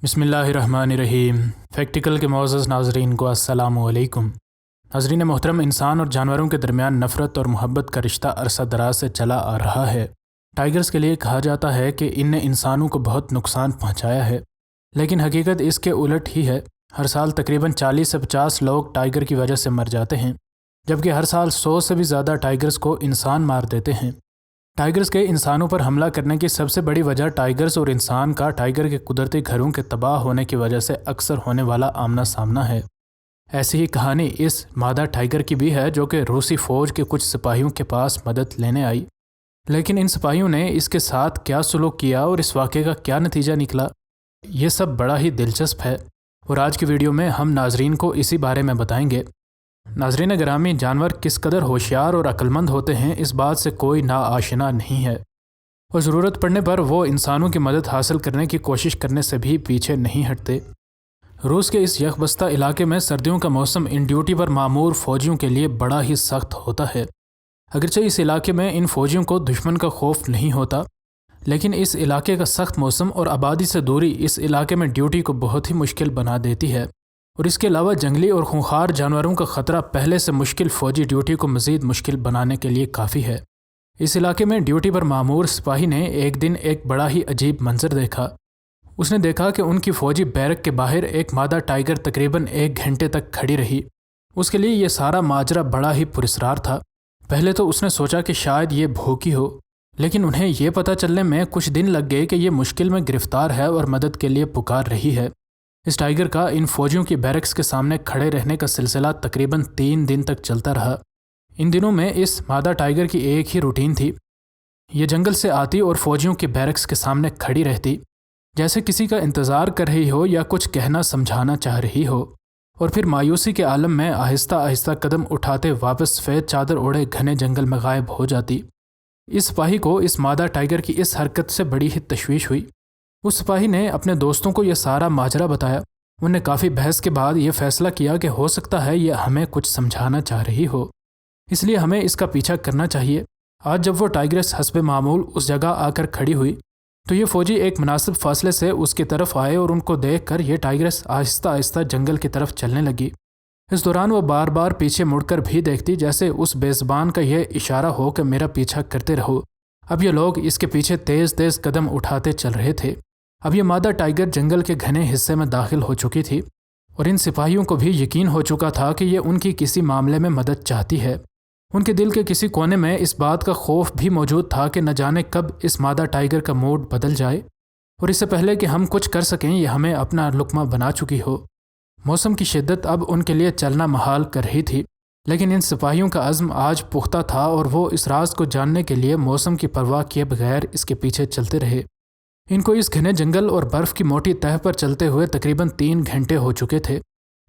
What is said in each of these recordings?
बिस्मिल्लाहिर्रहमानिर्रहीम। फैक्टिकल के मोअज़्ज़ज़ नाज़रीन को अस्सलामु अलैकुम। नाज़रीन मोहतरम, इंसान और जानवरों के दरमियान नफ़रत और मोहब्बत का रिश्ता अरसा दराज से चला आ रहा है। टाइगर्स के लिए कहा जाता है कि इनने इंसानों को बहुत नुकसान पहुंचाया है, लेकिन हकीकत इसके उलट ही है। हर साल तकरीबन 40 से 50 लोग टाइगर की वजह से मर जाते हैं, जबकि हर साल 100 से भी ज़्यादा टाइगर्स को इंसान मार देते हैं। टाइगर्स के इंसानों पर हमला करने की सबसे बड़ी वजह टाइगर्स और इंसान का टाइगर के कुदरती घरों के तबाह होने की वजह से अक्सर होने वाला आमना सामना है। ऐसी ही कहानी इस मादा टाइगर की भी है, जो कि रूसी फ़ौज के कुछ सिपाहियों के पास मदद लेने आई। लेकिन इन सिपाहियों ने इसके साथ क्या सलूक किया और इस वाक़े का क्या नतीजा निकला, ये सब बड़ा ही दिलचस्प है और आज की वीडियो में हम नाजरीन को इसी बारे में बताएंगे। नाज़रीन गिरामी, जानवर किस कदर होशियार और अक्लमंद होते हैं इस बात से कोई नाआशिना नहीं है और ज़रूरत पड़ने पर वो इंसानों की मदद हासिल करने की कोशिश करने से भी पीछे नहीं हटते। रूस के इस यकबस्ता इलाके में सर्दियों का मौसम इन ड्यूटी पर मामूर फ़ौजियों के लिए बड़ा ही सख्त होता है। अगरचे इस इलाके में इन फ़ौजियों को दुश्मन का खौफ नहीं होता, लेकिन इस इलाके का सख्त मौसम और आबादी से दूरी इस इलाके में ड्यूटी को बहुत ही मुश्किल बना देती है। और इसके अलावा जंगली और खूंखार जानवरों का ख़तरा पहले से मुश्किल फ़ौजी ड्यूटी को मज़ीद मुश्किल बनाने के लिए काफ़ी है। इस इलाके में ड्यूटी पर मामूर सिपाही ने एक दिन एक बड़ा ही अजीब मंजर देखा। उसने देखा कि उनकी फ़ौजी बैरक के बाहर एक मादा टाइगर तकरीबन 1 घंटे तक खड़ी रही। उसके लिए ये सारा माजरा बड़ा ही पुरस्कार था। पहले तो उसने सोचा कि शायद ये भूखी हो, लेकिन उन्हें यह पता चलने में कुछ दिन लग गए कि ये मुश्किल में गिरफ़्तार है और मदद के लिए पुकार रही है। इस टाइगर का इन फ़ौजियों की बैरक्स के सामने खड़े रहने का सिलसिला तकरीबन 3 दिन तक चलता रहा। इन दिनों में इस मादा टाइगर की एक ही रूटीन थी। ये जंगल से आती और फ़ौजियों की बैरक्स के सामने खड़ी रहती, जैसे किसी का इंतज़ार कर रही हो या कुछ कहना समझाना चाह रही हो, और फिर मायूसी के आलम में आहिस्ता आहिस्ता कदम उठाते वापस सफ़ेद चादर ओढ़े घने जंगल में गायब हो जाती। इस सिपाही को इस मादा टाइगर की इस हरकत से बड़ी ही तशवीश हुई। उस सिपाही ने अपने दोस्तों को यह सारा माजरा बताया। उन्हें काफ़ी बहस के बाद ये फ़ैसला किया कि हो सकता है यह हमें कुछ समझाना चाह रही हो, इसलिए हमें इसका पीछा करना चाहिए। आज जब वो टाइग्रेस हस्बे मामूल उस जगह आकर खड़ी हुई तो ये फ़ौजी एक मुनासिब फासले से उसकी तरफ आए और उनको देखकर ये टाइग्रेस आहिस्ता आहिस्ता जंगल की तरफ चलने लगी। इस दौरान वो बार बार पीछे मुड़कर भी देखती, जैसे उस बेज़बान का यह इशारा हो कि मेरा पीछा करते रहो। अब ये लोग इसके पीछे तेज़ तेज़ कदम उठाते चल रहे थे। अब ये मादा टाइगर जंगल के घने हिस्से में दाखिल हो चुकी थी और इन सिपाहियों को भी यकीन हो चुका था कि ये उनकी किसी मामले में मदद चाहती है। उनके दिल के किसी कोने में इस बात का खौफ भी मौजूद था कि न जाने कब इस मादा टाइगर का मूड बदल जाए और इससे पहले कि हम कुछ कर सकें ये हमें अपना लुक्मा बना चुकी हो। मौसम की शिद्दत अब उनके लिए चलना महाल कर रही थी, लेकिन इन सिपाहियों का अज़्म आज पुख्ता था और वो इस राज को जानने के लिए मौसम की परवाह किए बगैर इसके पीछे चलते रहे। इनको इस घने जंगल और बर्फ़ की मोटी तह पर चलते हुए तकरीबन 3 घंटे हो चुके थे।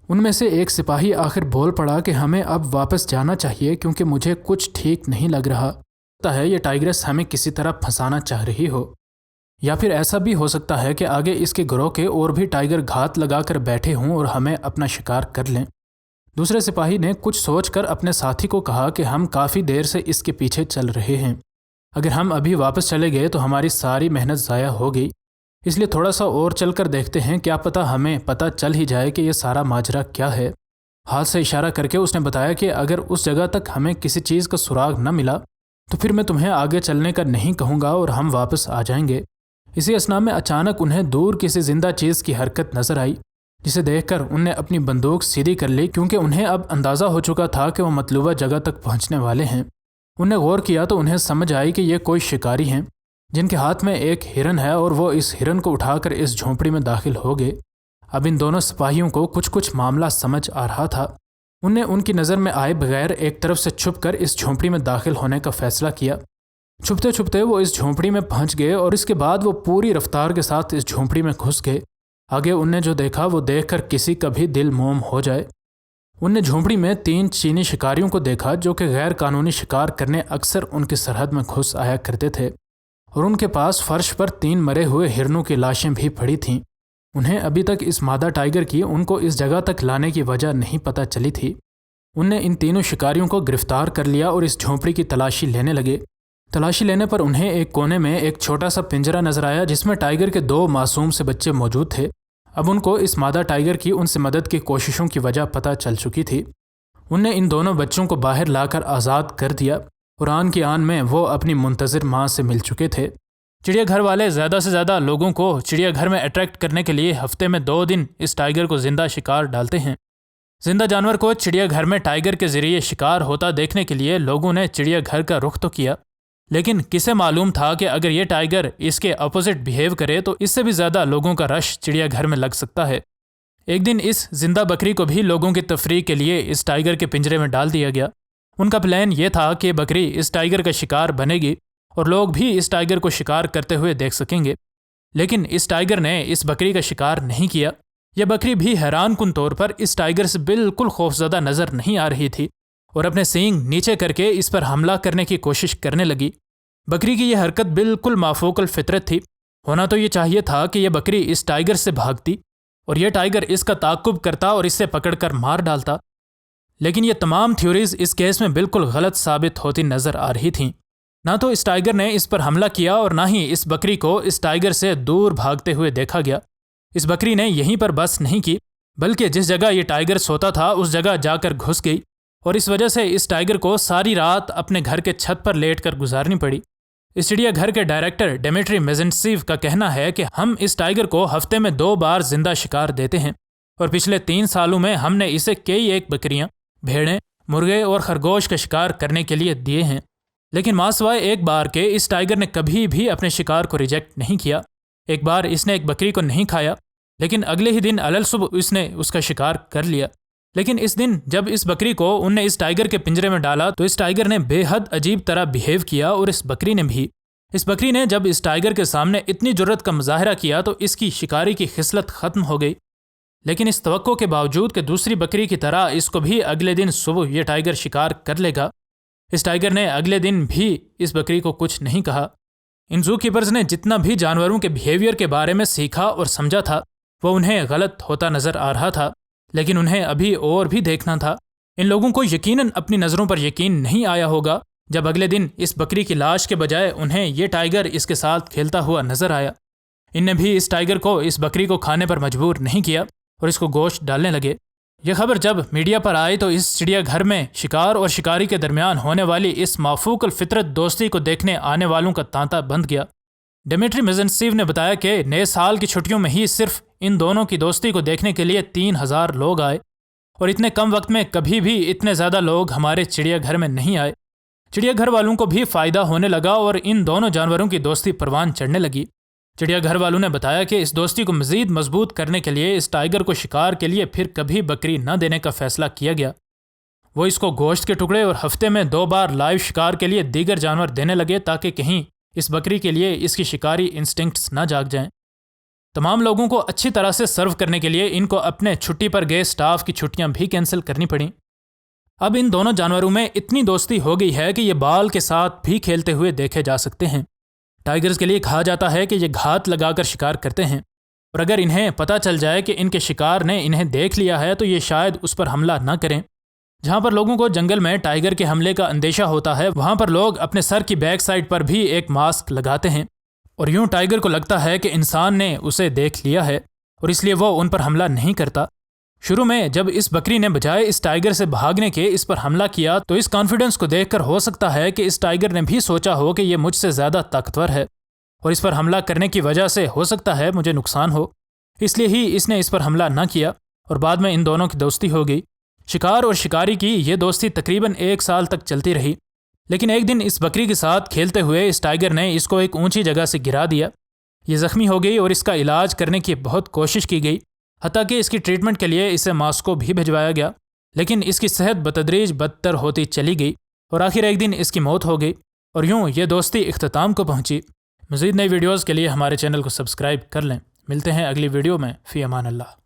उनमें से एक सिपाही आखिर बोल पड़ा कि हमें अब वापस जाना चाहिए, क्योंकि मुझे कुछ ठीक नहीं लग रहा। लगता है ये टाइग्रेस हमें किसी तरह फंसाना चाह रही हो, या फिर ऐसा भी हो सकता है कि आगे इसके गिरोह के और भी टाइगर घात लगा कर बैठे हों और हमें अपना शिकार कर लें। दूसरे सिपाही ने कुछ सोचकर अपने साथी को कहा कि हम काफ़ी देर से इसके पीछे चल रहे हैं। अगर हम अभी वापस चले गए तो हमारी सारी मेहनत ज़ाया हो गई, इसलिए थोड़ा सा और चल कर देखते हैं, क्या पता हमें पता चल ही जाए कि यह सारा माजरा क्या है। हाथ से इशारा करके उसने बताया कि अगर उस जगह तक हमें किसी चीज़ का सुराग न मिला तो फिर मैं तुम्हें आगे चलने का नहीं कहूँगा और हम वापस आ जाएंगे। इसी असना में अचानक उन्हें दूर किसी जिंदा चीज़ की हरकत नज़र आई, जिसे देखकर उनने अपनी बंदूक सीधी कर ली, क्योंकि उन्हें अब अंदाज़ा हो चुका था कि वो मतलूबा जगह तक पहुँचने वाले हैं। उन्हें गौर किया तो उन्हें समझ आई कि ये कोई शिकारी हैं जिनके हाथ में एक हिरन है और वो इस हिरन को उठाकर इस झोंपड़ी में दाखिल हो गए। अब इन दोनों सिपाहियों को कुछ कुछ मामला समझ आ रहा था। उनने उनकी नज़र में आए बगैर एक तरफ से छुपकर इस झोंपड़ी में दाखिल होने का फैसला किया। छुपते छुपते वो इस झोंपड़ी में पहुंच गए और इसके बाद वो पूरी रफ्तार के साथ इस झोंपड़ी में घुस गए। आगे उनने जो देखा वो देखकर किसी का भी दिल मोम हो जाए। उनने झोंपड़ी में 3 चीनी शिकारियों को देखा, जो कि गैर कानूनी शिकार करने अक्सर उनकी सरहद में घुस आया करते थे, और उनके पास फर्श पर 3 मरे हुए हिरनों की लाशें भी पड़ी थीं। उन्हें अभी तक इस मादा टाइगर की उनको इस जगह तक लाने की वजह नहीं पता चली थी। उनने इन तीनों शिकारियों को गिरफ्तार कर लिया और इस झोंपड़ी की तलाशी लेने लगे। तलाशी लेने पर उन्हें एक कोने में एक छोटा सा पिंजरा नजर आया, जिसमें टाइगर के 2 मासूम से बच्चे मौजूद थे। اب ان کو اس مادہ ٹائیگر کی ان سے مدد کی کوششوں کی وجہ پتہ چل چکی تھی۔ ان نے ان دونوں بچوں کو باہر لا کر آزاد کر دیا اور آن کی آن میں وہ اپنی منتظر ماں سے مل چکے تھے۔ چڑیا گھر والے زیادہ سے زیادہ لوگوں کو چڑیا گھر میں اٹریکٹ کرنے کے لیے ہفتے میں 2 دن اس ٹائیگر کو زندہ شکار ڈالتے ہیں۔ زندہ جانور کو چڑیا گھر میں ٹائیگر کے ذریعے شکار ہوتا دیکھنے کے لیے لوگوں نے چڑیا گھر کا رخ تو کیا، لیکن کسے معلوم تھا کہ اگر یہ ٹائیگر اس کے اپوزٹ بیہیو کرے تو اس سے بھی زیادہ لوگوں کا رش چڑیا گھر میں لگ سکتا ہے۔ ایک دن اس زندہ بکری کو بھی لوگوں کی تفریح کے لیے اس ٹائیگر کے پنجرے میں ڈال دیا گیا۔ ان کا پلان یہ تھا کہ بکری اس ٹائیگر کا شکار بنے گی اور لوگ بھی اس ٹائیگر کو شکار کرتے ہوئے دیکھ سکیں گے، لیکن اس ٹائیگر نے اس بکری کا شکار نہیں کیا۔ یہ بکری بھی حیران کن طور پر اس ٹائیگر سے بالکل خوفزدہ نظر نہیں آ رہی تھی اور اپنے سینگ نیچے کر کے اس پر حملہ کرنے کی کوشش کرنے لگی۔ بکری کی یہ حرکت بالکل مافوق الفطرت تھی۔ ہونا تو یہ چاہیے تھا کہ یہ بکری اس ٹائیگر سے بھاگتی اور یہ ٹائیگر اس کا تعاقب کرتا اور اسے پکڑ کر مار ڈالتا، لیکن یہ تمام تھیوریز اس کیس میں بالکل غلط ثابت ہوتی نظر آ رہی تھیں۔ نہ تو اس ٹائیگر نے اس پر حملہ کیا اور نہ ہی اس بکری کو اس ٹائیگر سے دور بھاگتے ہوئے دیکھا گیا۔ اس بکری نے یہیں پر بس نہیں کی، بلکہ جس جگہ یہ ٹائیگر سوتا تھا اس جگہ جا کر گھس گئی اور اس وجہ سے اس ٹائیگر کو ساری رات اپنے گھر کے چھت پر لیٹ کر گزارنی پڑی۔ اس چڑیا گھر کے ڈائریکٹر ڈیمیٹری میزنٹسیو کا کہنا ہے کہ ہم اس ٹائیگر کو ہفتے میں 2 بار زندہ شکار دیتے ہیں اور پچھلے 3 سالوں میں ہم نے اسے کئی ایک بکریاں، بھیڑیں، مرغے اور خرگوش کا شکار کرنے کے لیے دیے ہیں، لیکن ماں سوائے ایک بار کے اس ٹائیگر نے کبھی بھی اپنے شکار کو ریجیکٹ نہیں کیا۔ ایک بار اس نے ایک بکری کو نہیں کھایا، لیکن اگلے ہی دن علل صبح اس نے اس کا شکار کر لیا۔ لیکن اس دن جب اس بکری کو ان نے اس ٹائیگر کے پنجرے میں ڈالا تو اس ٹائیگر نے بے حد عجیب طرح بیہیو کیا اور اس بکری نے بھی۔ اس بکری نے جب اس ٹائیگر کے سامنے اتنی جرأت کا مظاہرہ کیا تو اس کی شکاری کی خصلت ختم ہو گئی، لیکن اس توقع کے باوجود کہ دوسری بکری کی طرح اس کو بھی اگلے دن صبح یہ ٹائیگر شکار کر لے گا، اس ٹائیگر نے اگلے دن بھی اس بکری کو کچھ نہیں کہا۔ ان زو کیپرز نے جتنا بھی جانوروں کے بیہیویئر کے بارے میں سیکھا اور سمجھا تھا وہ انہیں غلط ہوتا نظر آ رہا تھا، لیکن انہیں ابھی اور بھی دیکھنا تھا۔ ان لوگوں کو یقیناً اپنی نظروں پر یقین نہیں آیا ہوگا جب اگلے دن اس بکری کی لاش کے بجائے انہیں یہ ٹائیگر اس کے ساتھ کھیلتا ہوا نظر آیا۔ ان نے بھی اس ٹائیگر کو اس بکری کو کھانے پر مجبور نہیں کیا اور اس کو گوشت ڈالنے لگے۔ یہ خبر جب میڈیا پر آئی تو اس چڑیا گھر میں شکار اور شکاری کے درمیان ہونے والی اس مافوق الفطرت دوستی کو دیکھنے آنے والوں کا تانتا بند گیا۔ ڈیمیٹری میزنٹسیو نے بتایا کہ نئے سال کی چھٹیوں میں ہی صرف ان دونوں کی دوستی کو دیکھنے کے لیے 3000 لوگ آئے اور اتنے کم وقت میں کبھی بھی اتنے زیادہ لوگ ہمارے چڑیا گھر میں نہیں آئے۔ چڑیا گھر والوں کو بھی فائدہ ہونے لگا اور ان دونوں جانوروں کی دوستی پروان چڑھنے لگی۔ چڑیا گھر والوں نے بتایا کہ اس دوستی کو مزید مضبوط کرنے کے لیے اس ٹائیگر کو شکار کے لیے پھر کبھی بکری نہ دینے کا فیصلہ کیا گیا۔ وہ اس کو گوشت کے ٹکڑے اور ہفتے میں 2 بار لائیو شکار کے لیے دیگر جانور دینے لگے تاکہ کہیں اس بکری کے لیے اس کی شکاری انسٹنکٹس نہ جاگ جائیں۔ تمام لوگوں کو اچھی طرح سے سرو کرنے کے لیے ان کو اپنے چھٹی پر گئے سٹاف کی چھٹیاں بھی کینسل کرنی پڑیں۔ اب ان دونوں جانوروں میں اتنی دوستی ہو گئی ہے کہ یہ بال کے ساتھ بھی کھیلتے ہوئے دیکھے جا سکتے ہیں۔ ٹائیگرز کے لیے کہا جاتا ہے کہ یہ گھات لگا کر شکار کرتے ہیں اور اگر انہیں پتہ چل جائے کہ ان کے شکار نے انہیں دیکھ لیا ہے تو یہ شاید اس پر حملہ نہ کریں۔ جہاں پر لوگوں کو جنگل میں ٹائیگر کے حملے کا اندیشہ ہوتا ہے وہاں پر لوگ اپنے سر کی بیک سائڈ پر بھی ایک ماسک لگاتے ہیں اور یوں ٹائیگر کو لگتا ہے کہ انسان نے اسے دیکھ لیا ہے اور اس لیے وہ ان پر حملہ نہیں کرتا۔ شروع میں جب اس بکری نے بجائے اس ٹائیگر سے بھاگنے کے اس پر حملہ کیا تو اس کانفیڈنس کو دیکھ کر ہو سکتا ہے کہ اس ٹائیگر نے بھی سوچا ہو کہ یہ مجھ سے زیادہ طاقتور ہے اور اس پر حملہ کرنے کی وجہ سے ہو سکتا ہے مجھے نقصان ہو، اس لیے ہی اس نے اس پر حملہ نہ کیا اور بعد میں ان دونوں کی دوستی ہو گئی۔ شکار اور شکاری کی یہ دوستی تقریباً 1 سال تک چلتی رہی، لیکن ایک دن اس بکری کے ساتھ کھیلتے ہوئے اس ٹائیگر نے اس کو ایک اونچی جگہ سے گرا دیا۔ یہ زخمی ہو گئی اور اس کا علاج کرنے کی بہت کوشش کی گئی، حتیٰ کہ اس کی ٹریٹمنٹ کے لیے اسے ماسکو بھی بھجوایا گیا، لیکن اس کی صحت بتدریج بدتر ہوتی چلی گئی اور آخر ایک دن اس کی موت ہو گئی اور یوں یہ دوستی اختتام کو پہنچی۔ مزید نئی ویڈیوز کے لیے ہمارے چینل کو سبسکرائب کر لیں۔ ملتے ہیں اگلی ویڈیو میں۔ فی امان اللہ۔